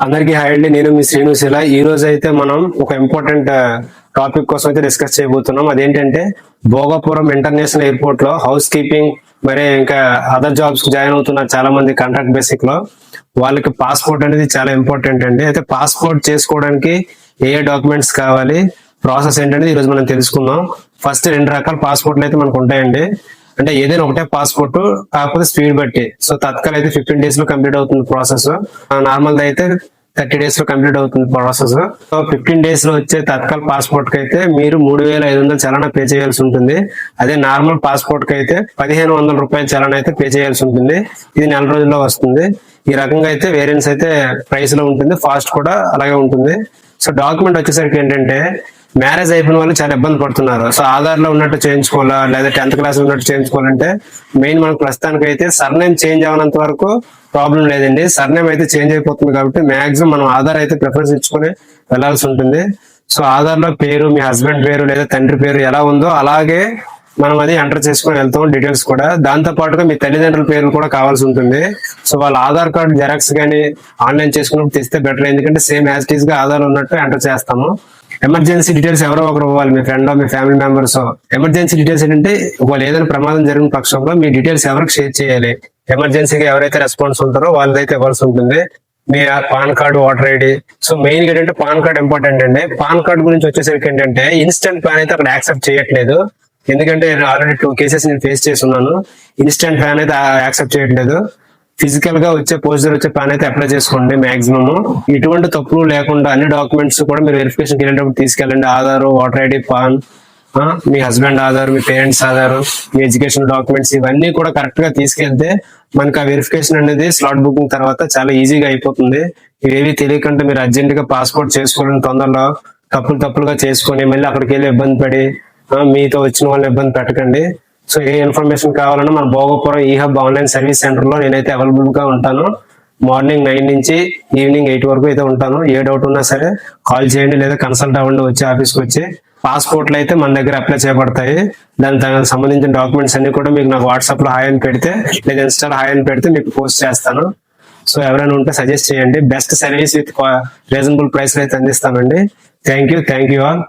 అందరికీ హాయ్ అండి. నేను మీ శ్రీనుశీల. ఈ రోజు అయితే మనం ఒక ఇంపార్టెంట్ టాపిక్ కోసం అయితే డిస్కస్ చేయబోతున్నాం. అదేంటంటే భోగాపురం ఇంటర్నేషనల్ ఎయిర్పోర్ట్ లో హౌస్ కీపింగ్ మరి ఇంకా అదర్ జాబ్స్ జాయిన్ అవుతున్నారు చాలా మంది కాంట్రాక్ట్ బేసిక్ లో. వాళ్ళకి పాస్పోర్ట్ అనేది చాలా ఇంపార్టెంట్ అండి. అయితే పాస్పోర్ట్ చేసుకోవడానికి ఏ డాక్యుమెంట్స్ కావాలి, ప్రాసెస్ ఏంటనేది ఈ రోజు మనం తెలుసుకుందాం. ఫస్ట్ 2 రకాల పాస్పోర్ట్లు అయితే మనకు ఉంటాయండి. అంటే ఏదైనా ఒకటే పాస్పోర్ట్, కాకపోతే స్పీడ్ బట్టి. సో తత్కాల్ అయితే 15 days లో కంప్లీట్ అవుతుంది ప్రాసెస్. నార్మల్ అయితే 30 days లో కంప్లీట్ అవుతుంది ప్రాసెస్. సో 15 days లో వచ్చే తత్కాల్ పాస్పోర్ట్ కి అయితే మీరు 3,500 చలానా పే చేయాల్సి ఉంటుంది. అదే నార్మల్ పాస్పోర్ట్ కి అయితే 1,500 రూపాయల చలానా అయితే పే చేయాల్సి ఉంటుంది. ఇది 4 రోజుల్లో వస్తుంది. ఈ రకంగా అయితే వేరియన్స్ అయితే ప్రైస్ లో ఉంటుంది, ఫాస్ట్ కూడా అలాగే ఉంటుంది. సో డాక్యుమెంట్ వచ్చేసరికి ఏంటంటే, మ్యారేజ్ అయిపోయిన వాళ్ళు చాలా ఇబ్బంది పడుతున్నారు. సో ఆధార్ లో ఉన్నట్టు చేయించుకోవాలా, లేదా 10th క్లాస్ ఉన్నట్టు చేయించుకోవాలంటే మెయిన్ మనకు ప్రస్తుతానికి అయితే సర్నేమ్ చేంజ్ అవనంత వరకు ప్రాబ్లం లేదండి. సర్నేమ్ అయితే చేంజ్ అయిపోతుంది కాబట్టి మాక్సిమం మనం ఆధార్ అయితే ప్రిఫరెన్స్ ఇచ్చుకొని వెళ్లాల్సి ఉంటుంది. సో ఆధార్ లో పేరు, మీ హస్బెండ్ పేరు లేదా తండ్రి పేరు ఎలా ఉందో అలాగే మనం అది ఎంటర్ చేసుకొని వెళ్తాం, డీటెయిల్స్ కూడా. దాంతో పాటుగా మీ తల్లిదండ్రుల పేర్లు కూడా కావాల్సి ఉంటుంది. సో వాళ్ళ ఆధార్ కార్డు జెరాక్స్ కానీ ఆన్లైన్ చేసుకున్నప్పుడు తెస్తే బెటర్, ఎందుకంటే సేమ్ యాజ్ ఇట్ ఈస్ గా ఆధార్ ఉన్నట్టు ఎంటర్ చేస్తాము. ఎమర్జెన్సీ డీటెయిల్స్ ఎవరో ఒకరు ఇవ్వాలి, మీ ఫ్రెండ్, మీ ఫ్యామిలీ మెంబర్స్. ఎమర్జెన్సీ డీటెయిల్స్ ఏంటంటే, వాళ్ళు ఏదైనా ప్రమాదం జరిగిన పక్షంలో మీ డీటెయిల్స్ ఎవరికి షేర్ చేయాలి. ఎమర్జెన్సీగా ఎవరైతే రెస్పాన్స్ ఉంటారో వాళ్ళదైతే ఇవ్వాల్సి ఉంటుంది. మీ PAN card, voter ID. So main గా ఏంటంటే పాన్ కార్డ్ ఇంపార్టెంట్ అండి. పాన్ కార్డ్ గురించి వచ్చేసరికి ఏంటంటే, ఇన్స్టెంట్ ప్యాన్ అయితే అక్కడ యాక్సెప్ట్ చేయట్లేదు. ఎందుకంటే ఆల్రెడీ 2 cases నేను ఫేస్ చేస్తున్నాను. ఇన్స్టెంట్ ప్యాన్ అయితే యాక్సెప్ట్ చేయట్లేదు. ఫిజికల్ గా వచ్చే పోస్టర్ వచ్చే ప్యాన్ అయితే అప్లై చేసుకోండి మాక్సిమం. ఎటువంటి తప్పులు లేకుండా అన్ని డాక్యుమెంట్స్ కూడా మీరు వెరిఫికేషన్ వెళ్ళేటప్పుడు తీసుకెళ్ళండి. ఆధార్, ఓటర్ ఐడి, పాన్, మీ హస్బెండ్ ఆధార్, మీ పేరెంట్స్ ఆధార్, మీ ఎడ్యుకేషన్ డాక్యుమెంట్స్, ఇవన్నీ కూడా కరెక్ట్ గా తీసుకెళ్తే మనకి ఆ వెరిఫికేషన్ అనేది స్లాట్ బుకింగ్ తర్వాత చాలా ఈజీగా అయిపోతుంది. ఇవేవి తెలియకుండా మీరు అర్జెంట్ గా పాస్పోర్ట్ చేసుకోవాలని తొందరలో తప్పులుగా చేసుకొని మళ్ళీ అక్కడికి వెళ్ళి ఇబ్బంది పడి మీతో వచ్చిన వాళ్ళని ఇబ్బంది పెట్టకండి. సో ఏ ఇన్ఫర్మేషన్ కావాలన్నా మన భోగాపురం ఈహబ్ ఆన్లైన్ సర్వీస్ సెంటర్ లో నేనైతే అవైలబుల్ గా ఉంటాను. మార్నింగ్ 9 నుంచి ఈవినింగ్ 8 వరకు అయితే ఉంటాను. ఏ డౌట్ ఉన్నా సరే కాల్ చేయండి, లేదా కన్సల్ట్ అవ్వండి వచ్చి ఆఫీస్కి వచ్చి. పాస్పోర్ట్లు అయితే మన దగ్గర అప్లై చేయబడతాయి. దానికి సంబంధించిన డాక్యుమెంట్స్ అన్ని కూడా మీకు నాకు వాట్సాప్ లో హాయ్ అని పెడితే, లేదా ఇన్స్టాలో హాయ్ అని పెడితే మీకు పోస్ట్ చేస్తాను. సో ఎవరైనా ఉంటే సజెస్ట్ చేయండి. Best service with reasonable price అయితే అందిస్తానండి. Thank you all.